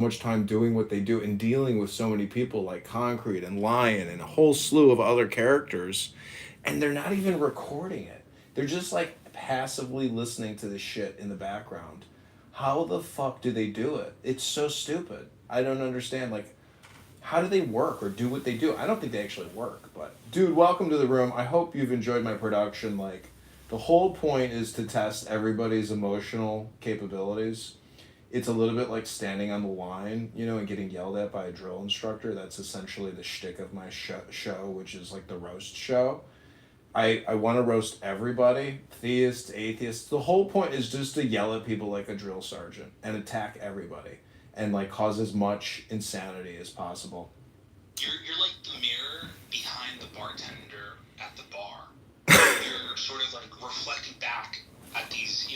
much time doing what they do and dealing with so many people like Concrete and Lion and a whole slew of other characters, and they're not even recording it. They're just like passively listening to this shit in the background. How the fuck do they do it? It's so stupid. I don't understand. Like, how do they work or do what they do? I don't think they actually work. But dude, welcome to the room. I hope you've enjoyed my production. Like, the whole point is to test everybody's emotional capabilities. It's a little bit like standing on the line, and getting yelled at by a drill instructor. That's essentially the shtick of my show, which is like the roast show. I want to roast everybody, theists, atheists. The whole point is just to yell at people like a drill sergeant and attack everybody and like cause as much insanity as possible. You're like the mirror behind the bartender at the bar. You're sort of like reflecting back at these,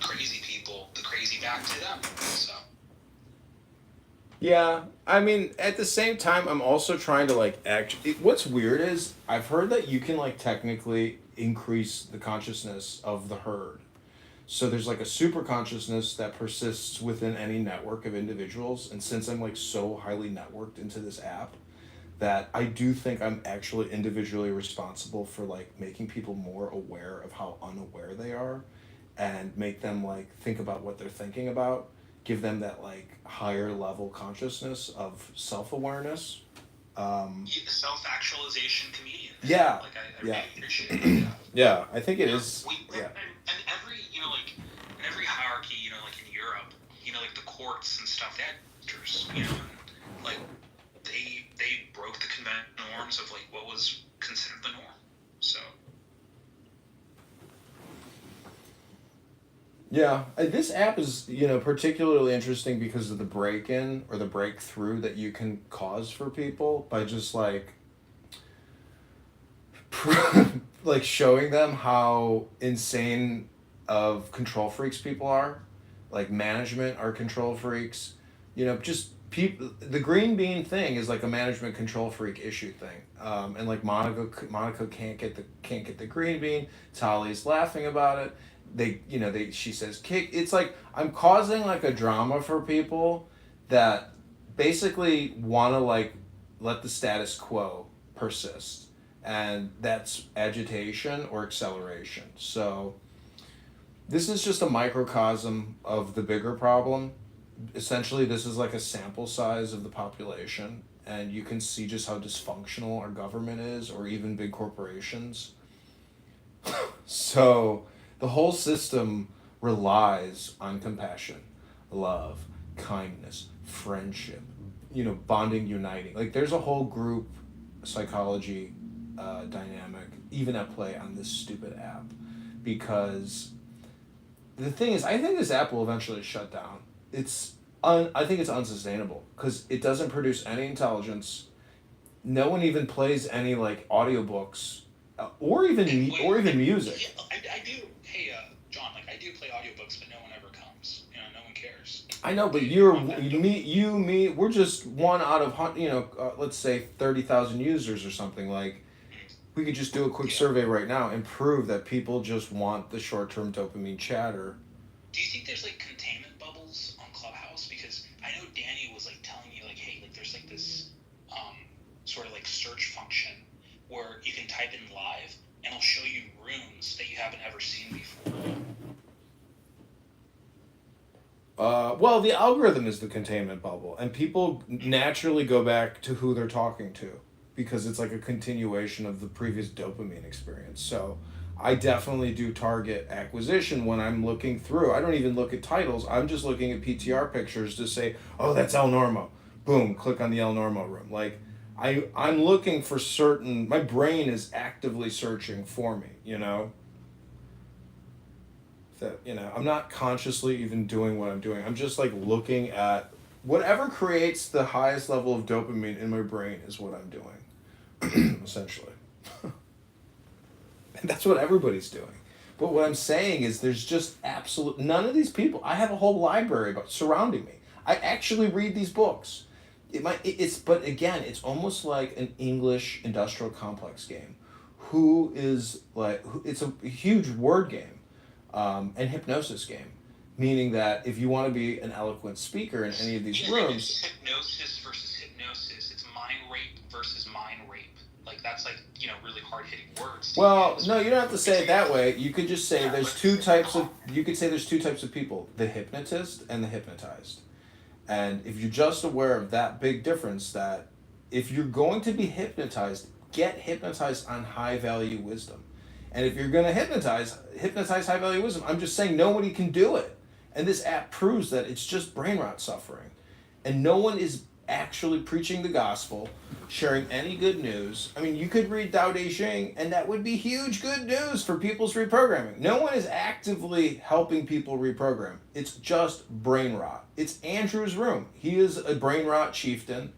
crazy people, the crazy back to them. So. Yeah, I mean, at the same time, I'm also trying to like act. What's weird is I've heard that you can like technically increase the consciousness of the herd. So there's like a super consciousness that persists within any network of individuals. And since I'm like so highly networked into this app, that I do think I'm actually individually responsible for like making people more aware of how unaware they are and make them like think about what they're thinking about, give them that like higher level consciousness of self-awareness. Self-actualization comedian. Yeah. Like I really appreciate it. Yeah. Yeah, I think it is. Yeah. And every, like in every hierarchy, like in Europe, like the courts and stuff, they had actors, and like they broke the conventional norms of like what was considered the norm. So. Yeah, this app is particularly interesting because of the break-in or the breakthrough that you can cause for people by just like like showing them how insane of control freaks people are. Like management are control freaks. Just people. The green bean thing is like a management control freak issue thing. And like Monica can't get the green bean. Tali's laughing about it. She says kick. It's like I'm causing like a drama for people that basically want to like let the status quo persist, and that's agitation or acceleration. So this is just a microcosm of the bigger problem. Essentially, this is like a sample size of the population, and you can see just how dysfunctional our government is, or even big corporations. So the whole system relies on compassion, love, kindness, friendship, bonding, uniting. Like there's a whole group psychology dynamic even at play on this stupid app, because the thing is, I think this app will eventually shut down. I think it's unsustainable because it doesn't produce any intelligence. No one even plays any like audiobooks, or even music. Yeah, I do. Hey, John, like I do play audiobooks, but no one ever comes. No one cares. I know, but me, we're just one out of let's say 30,000 users or something. Like we could just do a quick survey right now and prove that people just want the short-term dopamine chatter. Do you think there's like containment bubbles on Clubhouse? Because I know Danny was like telling me like, hey, like there's like this sort of like search function where you can type in live and it'll show you rooms that you haven't ever seen before. Well, the algorithm is the containment bubble, and people naturally go back to who they're talking to because it's like a continuation of the previous dopamine experience. So I definitely do target acquisition when I'm looking through. I don't even look at titles. I'm just looking at PTR pictures to say, oh, that's El Normo. Boom, click on the El Normo room. Like, I'm looking for certain, my brain is actively searching for me, That, I'm not consciously even doing what I'm doing. I'm just like looking at whatever creates the highest level of dopamine in my brain is what I'm doing, essentially. And that's what everybody's doing. But what I'm saying is there's just none of these people. I have a whole library surrounding me. I actually read these books. But again, it's almost like an English industrial complex game. It's a huge word game, and hypnosis game. meaning that if you want to be an eloquent speaker in any of these Yeah, it's rooms. hypnosis versus hypnosis. It's mind rape versus mind rape. Like that's like really hard hitting words to Well, use. no, you don't have to say It's it that way. You could just say yeah, there's but two types come of. on. You could say there's two types of people: the hypnotist and the hypnotized. And if you're just aware of that big difference, that if you're going to be hypnotized, get hypnotized on high value wisdom. And if you're going to hypnotize high value wisdom. I'm just saying nobody can do it. And this app proves that it's just brain rot suffering. And no one is actually preaching the gospel, sharing any good news. I mean, you could read Tao Te Ching, and that would be huge good news for people's reprogramming. No one is actively helping people reprogram. It's just brain rot. It's Andrew's room. He is a brain rot chieftain.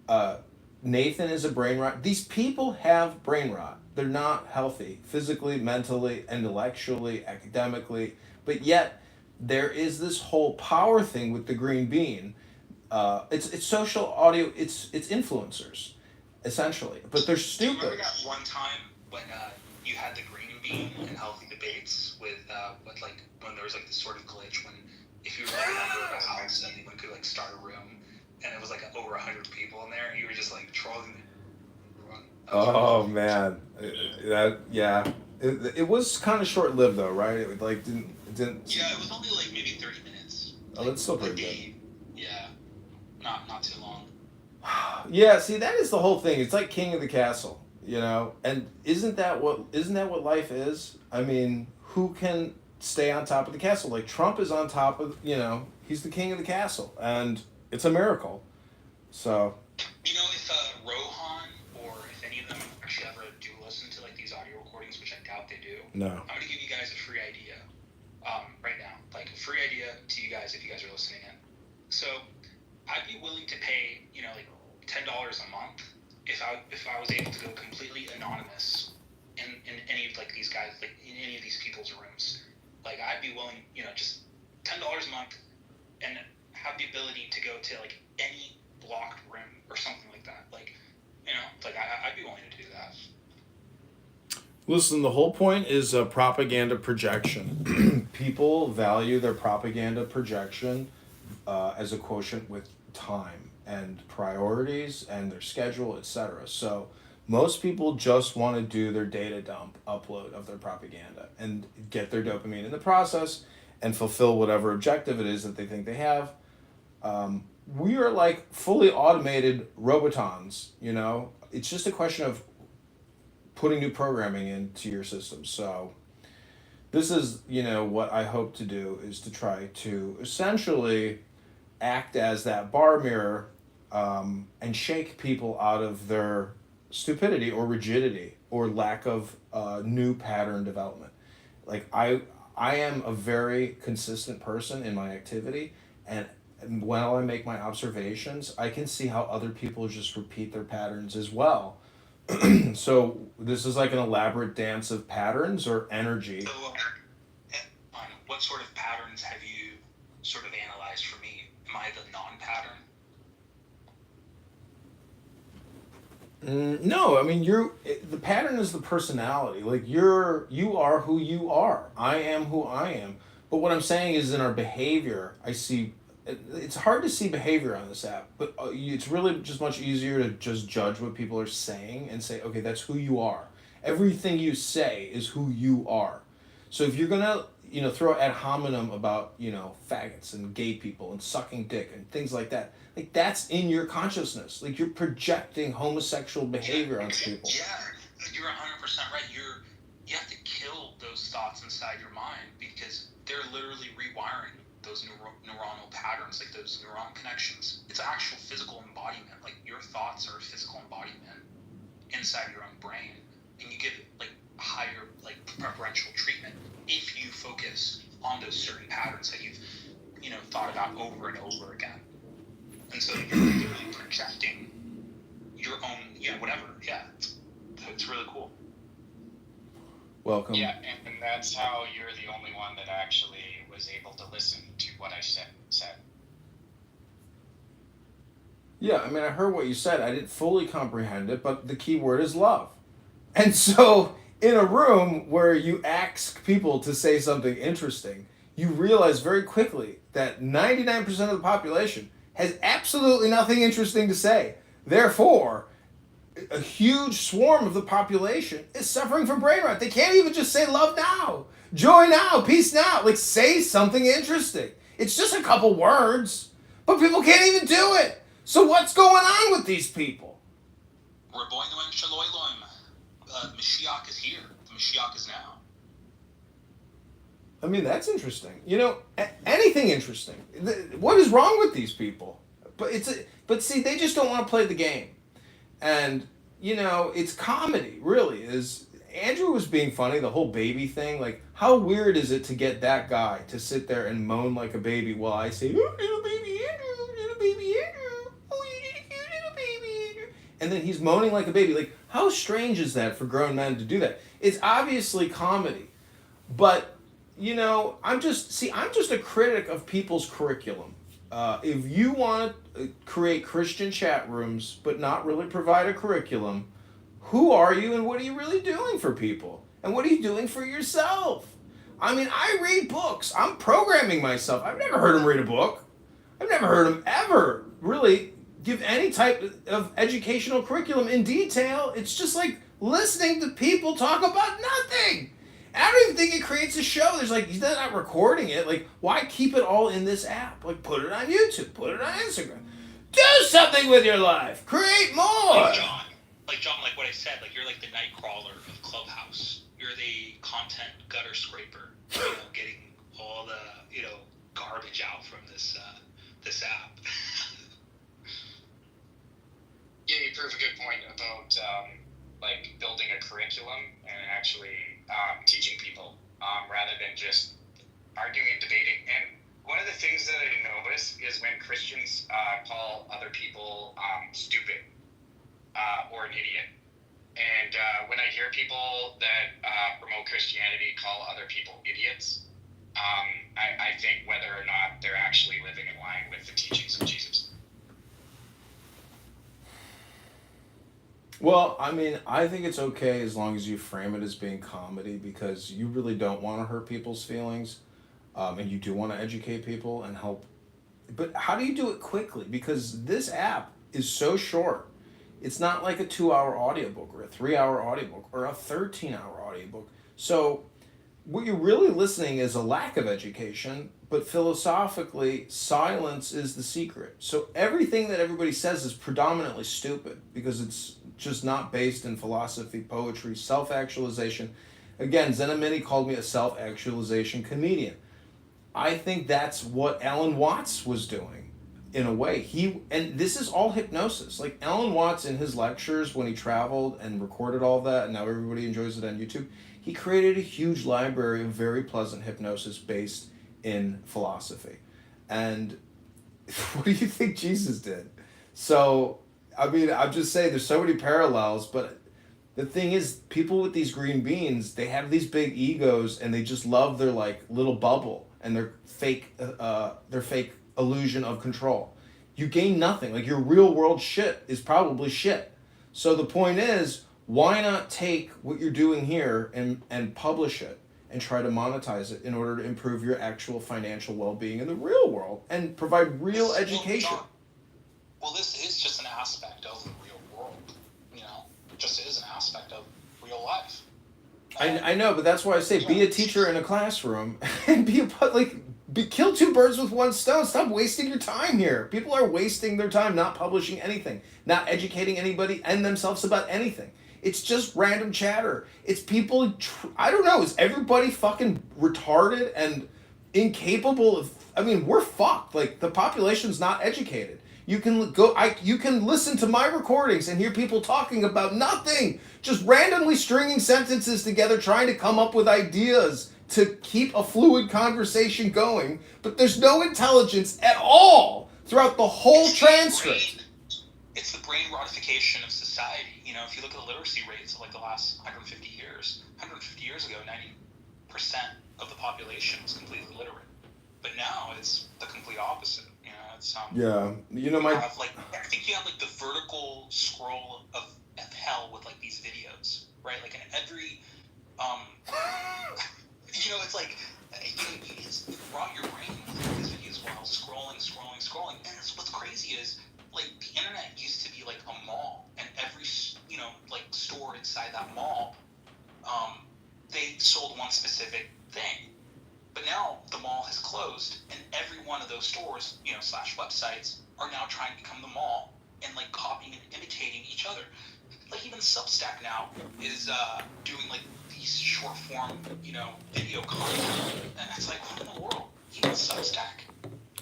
Uh, Nathan is a brain rot. These people have brain rot. They're not healthy physically, mentally, intellectually, academically, but yet there is this whole power thing with the green bean. It's social audio. It's influencers, essentially, but they're Do you remember stupid. that one time when you had the green bean in healthy debates with like when there was like this sort of glitch when if you were like a member of a house anyone could like start a room and it was like over 100 people in there and you were just like trolling everyone. That was really Oh funny. man, that yeah. It was kind of short lived though, right? It like didn't. Yeah, it was only like maybe 30 minutes. Oh, Like that's still like pretty good. a yeah, not too long. Yeah, see that is the whole thing. It's like King of the Castle, you know. And isn't that what life is? I mean, who can stay on top of the castle? Like Trump is on top of, he's the king of the castle, and it's a miracle. So, You know, if Rohan or if any of them actually ever do listen to like these audio recordings, which I doubt they do, no. I'm gonna give you guys a free idea right now, like a free idea to you guys if you guys are listening in. So I'd be willing to pay, like $10 a month if I was able to go completely anonymous in any of like these guys, like in any of these people's rooms. Like I'd be willing, just $10 a month and have the ability to go to like any blocked room or something like that. Like, like I'd be willing to do that. Listen, the whole point is propaganda projection. People value their propaganda projection as a quotient with time and priorities and their schedule, etc. So most people just want to do their data dump upload of their propaganda and get their dopamine in the process and fulfill whatever objective it is that they think they have. We are like fully automated robotons, It's just a question of putting new programming into your system. So this is, what I hope to do is to try to essentially act as that bar mirror, and shake people out of their stupidity or rigidity or lack of new pattern development. Like I am a very consistent person in my activity, and while I make my observations, I can see how other people just repeat their patterns as well. So this is like an elaborate dance of patterns or energy. So, what sort of patterns have you sort of analyzed for me? Am I the non-pattern? No, I mean the pattern is the personality. Like you are who you are. I am who I am. But what I'm saying is in our behavior, I see. It's hard to see behavior on this app, but it's really just much easier to just judge what people are saying and say, okay, that's who you are. Everything you say is who you are. So if you're gonna, throw ad hominem about, faggots and gay people and sucking dick and things like that, like that's in your consciousness. Like you're projecting homosexual behavior onto people. Yeah, you're 100% right. You have to kill those thoughts inside your mind because they're literally rewiring those neuronal patterns, like those neuron connections. It's actual physical embodiment. Like your thoughts are a physical embodiment inside your own brain, and you give it like higher, like preferential treatment if you focus on those certain patterns that you've, thought about over and over again. And so you're literally projecting your own, whatever. Yeah, it's really cool. Welcome. Yeah, and that's how you're the only one that actually was able to listen to what I said. Yeah, I mean, I heard what you said. I didn't fully comprehend it, but the key word is love. And so, in a room where you ask people to say something interesting, you realize very quickly that 99% of the population has absolutely nothing interesting to say. Therefore, a huge swarm of the population is suffering from brain rot. They can't even just say love now, joy now, peace now. Like, say something interesting. It's just a couple words, but people can't even do it. So what's going on with these people? Mashiach is here. The Mashiach is now. I mean, that's interesting. You know, anything interesting. What is wrong with these people? But see, they just don't want to play the game. And, you know, it's comedy, really. Andrew was being funny, the whole baby thing. Like, how weird is it to get that guy to sit there and moan like a baby while I say, oh, little baby Andrew, little baby Andrew, oh, you're a cute little baby Andrew. And then he's moaning like a baby. Like, how strange is that for grown men to do that? It's obviously comedy. But, you know, I'm just a critic of people's curriculum. If you want to create Christian chat rooms but not really provide a curriculum, who are you and what are you really doing for people? And what are you doing for yourself? I mean, I read books. I'm programming myself. I've never heard him read a book. I've never heard him ever really give any type of educational curriculum in detail. It's just like listening to people talk about nothing. And I don't even think it creates a show. There's like, he's not recording it. Like, why keep it all in this app? Like, put it on YouTube. Put it on Instagram. Do something with your life. Create more. John, like what I said, like you're like the night crawler of Clubhouse. You're the content gutter scraper. You know, getting all the, you know, garbage out from this app. Yeah, you prove a good point about like building a curriculum and actually teaching people rather than just arguing and debating. And one of the things that I notice is when Christians call other people stupid or an idiot. And when I hear people that promote Christianity call other people idiots, I think whether or not they're actually living in line with the teachings of Jesus. Well, I mean, I think it's okay as long as you frame it as being comedy because you really don't want to hurt people's feelings and you do want to educate people and help. But how do you do it quickly? Because this app is so short. It's not like a 2-hour audiobook or a 3-hour audiobook or a 13-hour audiobook. So what you're really listening is a lack of education, but philosophically, silence is the secret. So everything that everybody says is predominantly stupid because it's just not based in philosophy, poetry, self-actualization. Again, Zenamini called me a self-actualization comedian. I think that's what Alan Watts was doing in a way. And this is all hypnosis. Like Alan Watts in his lectures when he traveled and recorded all that, and now everybody enjoys it on YouTube, he created a huge library of very pleasant hypnosis based in philosophy. And what do you think Jesus did? So, I mean, I'm just saying there's so many parallels, but the thing is, people with these green beans, they have these big egos and they just love their like little bubble and their fake illusion of control. You gain nothing. Like your real world shit is probably shit. So the point is, why not take what you're doing here and publish it and try to monetize it in order to improve your actual financial well-being in the real world and provide real education? Well, this is just an aspect of the real world, you know? It just is an aspect of real life. I know, but that's why I say be a teacher in a classroom and kill two birds with one stone. Stop wasting your time here. People are wasting their time not publishing anything, not educating anybody and themselves about anything. It's just random chatter. It's people, I don't know, is everybody fucking retarded and incapable of, I mean, we're fucked. Like, the population's not educated. You can listen to my recordings and hear people talking about nothing, just randomly stringing sentences together, trying to come up with ideas to keep a fluid conversation going, but there's no intelligence at all throughout the whole transcript. It's the brain ratification of society. You know, if you look at the literacy rates of like the last 150 years ago, 90% of the population was completely literate. But now it's the complete opposite. You know, it's yeah. You know, I think you have like the vertical scroll of hell with like these videos, right? Like in every you know, it's like it's rot your brain with these videos while scrolling. And what's crazy is, like, the internet used to be like a mall, and every like store inside that mall, they sold one specific thing. But now the mall has closed, and every one of those stores, slash websites, are now trying to become the mall and like copying and imitating each other. Like even Substack now is doing like these short form, video content, and it's like, what in the world? Even Substack,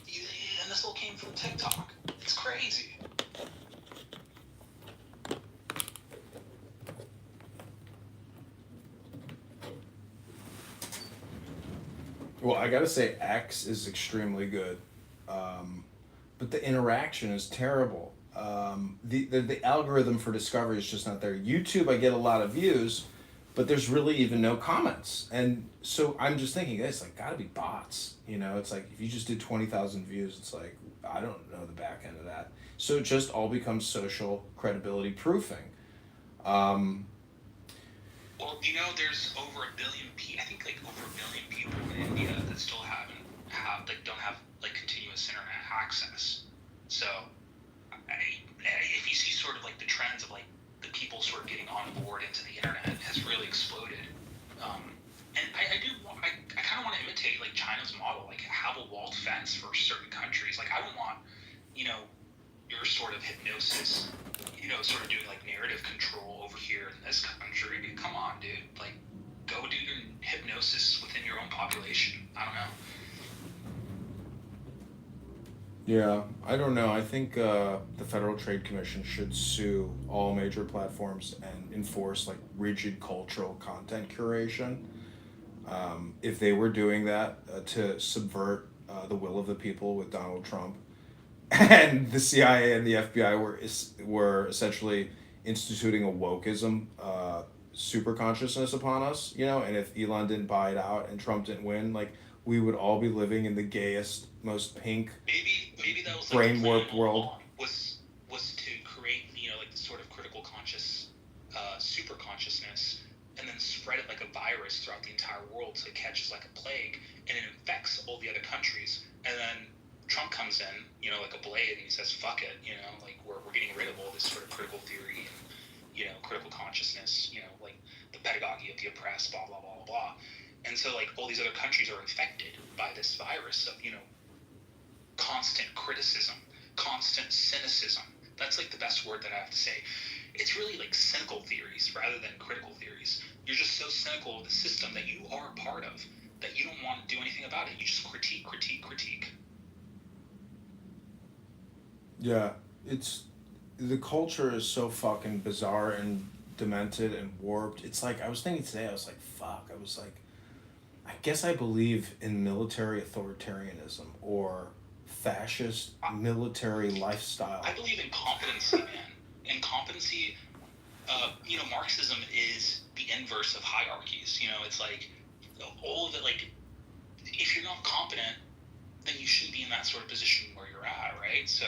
and this all came from TikTok. It's crazy. Well, I gotta say, X is extremely good, but the interaction is terrible. The algorithm for discovery is just not there. YouTube, I get a lot of views, but there's really even no comments, and so I'm just thinking, it's like gotta be bots. It's like if you just did 20,000 views, it's like I don't know the back end of that. So it just all becomes social credibility proofing. Well, there's over a billion people. I think like over a billion people in India that still don't have like continuous internet access. So, if you see sort of like the trends of like the people sort of getting on board into the internet has really exploded. And I kind of want to imitate like China's model, like have a walled fence for certain countries. Like I don't want, your sort of hypnosis, sort of doing like narrative control over here in this country. Dude, come on, dude. Like, go do your hypnosis within your own population. I don't know. Yeah, I don't know. I think the Federal Trade Commission should sue all major platforms and enforce like rigid cultural content curation. If they were doing that to subvert the will of the people with Donald Trump, and the CIA and the FBI were essentially instituting a wokeism super consciousness upon us, and if Elon didn't buy it out and Trump didn't win, like we would all be living in the gayest, most pink, maybe that was like brain warped world. Was to create like the sort of critical conscious super consciousness, and then spread it like a virus throughout the entire world so it catches like a plague and it infects all the other countries, and then Trump comes in, like a blade, and he says, fuck it, like we're getting rid of all this sort of critical theory and, critical consciousness, like the pedagogy of the oppressed, blah, blah, blah, blah, blah. And so, like, all these other countries are infected by this virus of, constant criticism, constant cynicism. That's, like, the best word that I have to say. It's really, like, cynical theories rather than critical theories. You're just so cynical of the system that you are a part of that you don't want to do anything about it. You just critique. Yeah, the culture is so fucking bizarre and demented and warped. It's like, I was thinking today, I was like, fuck. I was like, I guess I believe in military authoritarianism or fascist military lifestyle. I believe in competency, man. And competency, Marxism is the inverse of hierarchies. It's like, all of it, like, if you're not competent, then you shouldn't be in that sort of position where you're at, right? So,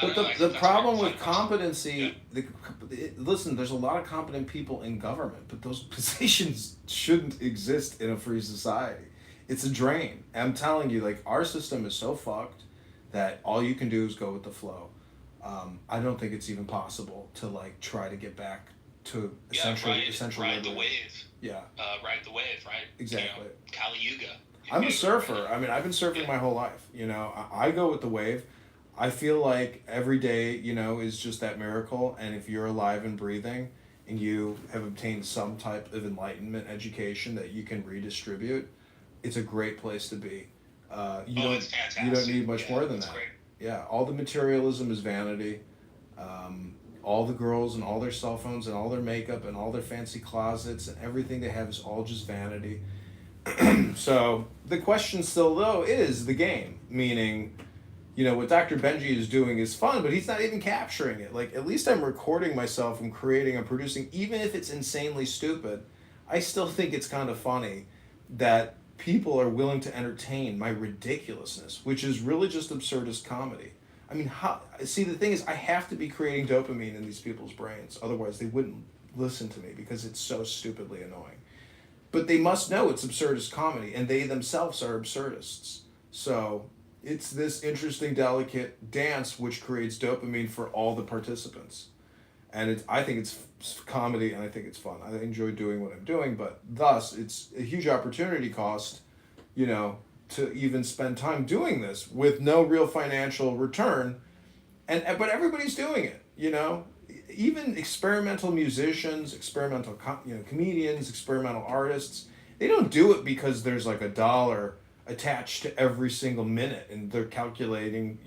but the problem with competency, listen, there's a lot of competent people in government, but those positions shouldn't exist in a free society. It's a drain. I'm telling you, like, our system is so fucked that all you can do is go with the flow. I don't think it's even possible to, like, try to get back to essentially ride the wave. Yeah. Ride the wave, right? Exactly. Kali Yuga. I'm a surfer. I mean, I've been surfing my whole life. I go with the wave. I feel like every day, is just that miracle. And if you're alive and breathing and you have obtained some type of enlightenment education that you can redistribute, it's a great place to be. You don't need much more than that. Great. Yeah, all the materialism is vanity. All the girls and all their cell phones and all their makeup and all their fancy closets and everything they have is all just vanity. So the question still, though, is the game, meaning, what Dr. Benji is doing is fun, but he's not even capturing it. Like, at least I'm recording myself and creating and producing, even if it's insanely stupid. I still think it's kind of funny that people are willing to entertain my ridiculousness, which is really just absurdist comedy. I mean, the thing is, I have to be creating dopamine in these people's brains, otherwise they wouldn't listen to me because it's so stupidly annoying. but they must know it's absurdist comedy, and they themselves are absurdists. So it's this interesting, delicate dance which creates dopamine for all the participants. And I think it's comedy, and I think it's fun. I enjoy doing what I'm doing, but thus it's a huge opportunity cost, you know, to even spend time doing this with no real financial return, and but everybody's doing it, you know. Even experimental musicians, experimental comedians, experimental artists, they don't do it because there's like a dollar attached to every single minute and they're calculating,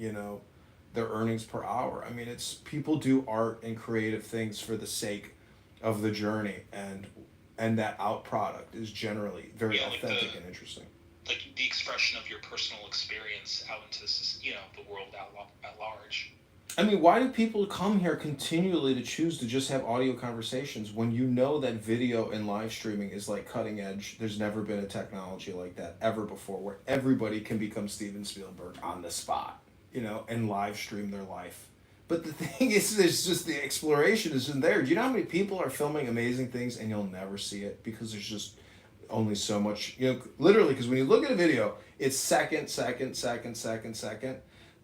their earnings per hour. I mean, it's people do art and creative things for the sake of the journey, and that out product is generally very authentic and interesting. Like the expression of your personal experience out into the world at large. I mean, why do people come here continually to choose to just have audio conversations when you know that video and live streaming is like cutting edge? There's never been a technology like that ever before where everybody can become Steven Spielberg on the spot, and live stream their life. But the thing is, there's just the exploration isn't there. Do you know how many people are filming amazing things and you'll never see it because there's just only so much, literally, because when you look at a video, it's second, second, second, second, second.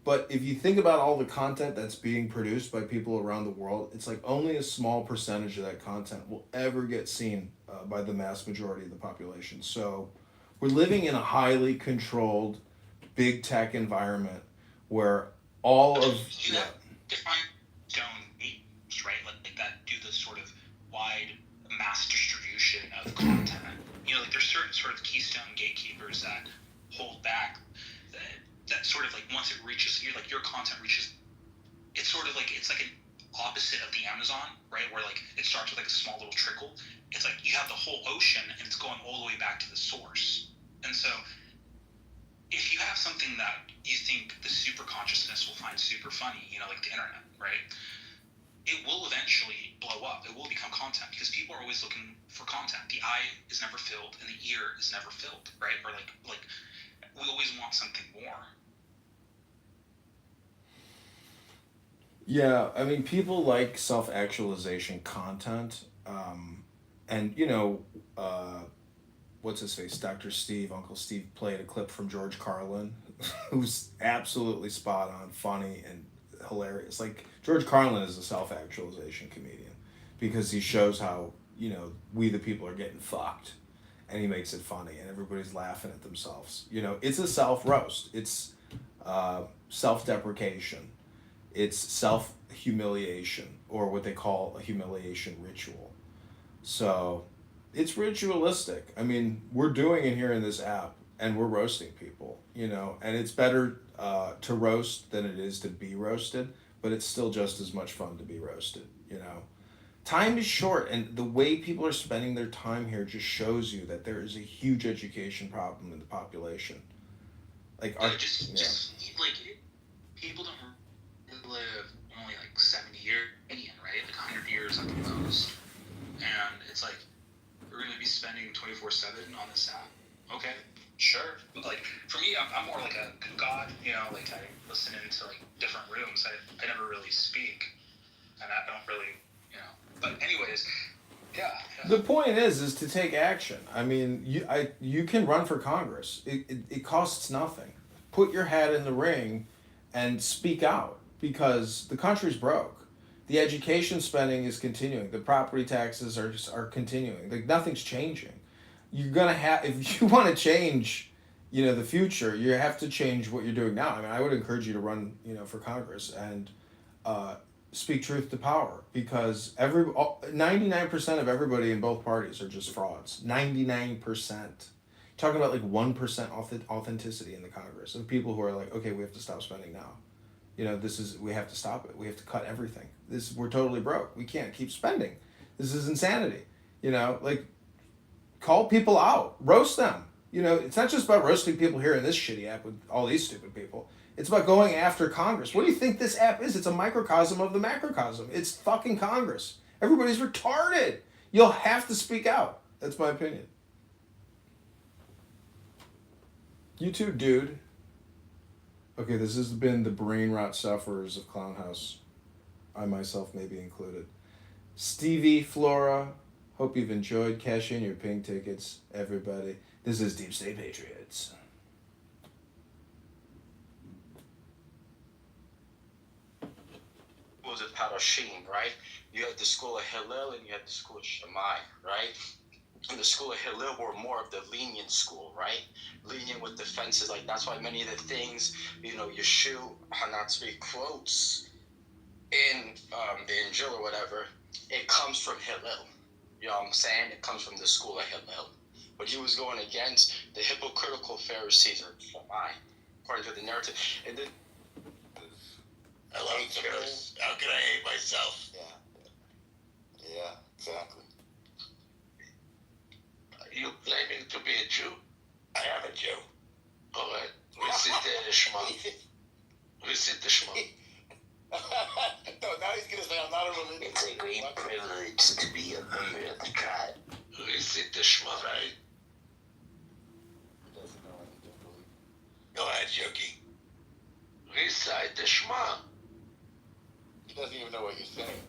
But if you think about all the content that's being produced by people around the world, it's like only a small percentage of that content will ever get seen by the mass majority of the population. So we're living in a highly controlled, big tech environment where all of... You have defined stone gatekeepers, right? Like that do the sort of wide mass distribution of content. Like there's certain sort of keystone gatekeepers that hold back that sort of like once it reaches your content reaches, it's sort of like it's like an opposite of the Amazon, right? Where like it starts with like a small little trickle. It's like you have the whole ocean and it's going all the way back to the source. And so if you have something that you think the super consciousness will find super funny, like the internet, right? It will eventually blow up. It will become content because people are always looking for content. The eye is never filled and the ear is never filled, right? Or like we always want something more. Yeah, I mean, people like self-actualization content, and what's his face, Dr. Steve, Uncle Steve played a clip from George Carlin, who's absolutely spot on, funny and hilarious. Like George Carlin is a self-actualization comedian because he shows how we the people are getting fucked, and he makes it funny, and everybody's laughing at themselves. It's a self-roast. It's self-deprecation. It's self-humiliation, or what they call a humiliation ritual. So it's ritualistic. I mean, we're doing it here in this app, and we're roasting people, and it's better to roast than it is to be roasted, but it's still just as much fun to be roasted, Time is short, and the way people are spending their time here just shows you that there is a huge education problem in the population. Like, just like people don't live only like 70 years, right? Like 100 years at the most. And it's like, we're going to be spending 24/7 on this app. Okay, sure. But like, for me, I'm more like a god, like I listen into like different rooms. I never really speak. And I don't really, But anyways, yeah. The point is to take action. I mean, you can run for Congress. It costs nothing. Put your hat in the ring and speak out. Because the country's broke. The education spending is continuing. The property taxes are continuing. Like nothing's changing. You're gonna have, if you want to change, the future, you have to change what you're doing now. I mean, I would encourage you to run, for Congress and speak truth to power, because 99% of everybody in both parties are just frauds. 99%. Talking about like 1% authenticity in the Congress of people who are like, okay, we have to stop spending now. We have to stop it. We have to cut everything. We're totally broke. We can't keep spending. This is insanity. Call people out. Roast them. It's not just about roasting people here in this shitty app with all these stupid people. It's about going after Congress. What do you think this app is? It's a microcosm of the macrocosm. It's fucking Congress. Everybody's retarded. You'll have to speak out. That's my opinion. You too, dude. Okay, this has been the brain rot sufferers of Clown House. I myself may be included. Stevie, Flora, Hope you've enjoyed. Cash in your pink tickets, everybody. This is Deep State Patriots. Was it Paroshim, right? You had the school of Hillel and you had the school of Shammai, right? And the school of Hillel were more of the lenient school, right? Lenient with defenses. Like, that's why many of the things, Yeshua Hanatzvi quotes in the Injil or whatever, it comes from Hillel. You know what I'm saying? It comes from the school of Hillel. But he was going against the hypocritical Pharisees or Shammai, according to the narrative. And then I love sinners. How can I hate myself? Yeah, exactly. Are you claiming to be a Jew? I am a Jew. All right. Recite the Shema. Recite the Shema. No, now he's going to say I'm not a religious. It's a great privilege to be a member of the tribe. Recite the Shema, right? He doesn't know anything, believe. Go ahead, Yogi. Recite the Shema. He doesn't even know what you're saying.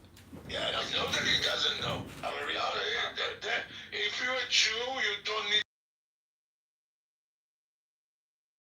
Yeah, I don't know that he doesn't know. I'm a reality. If you're a Jew, you don't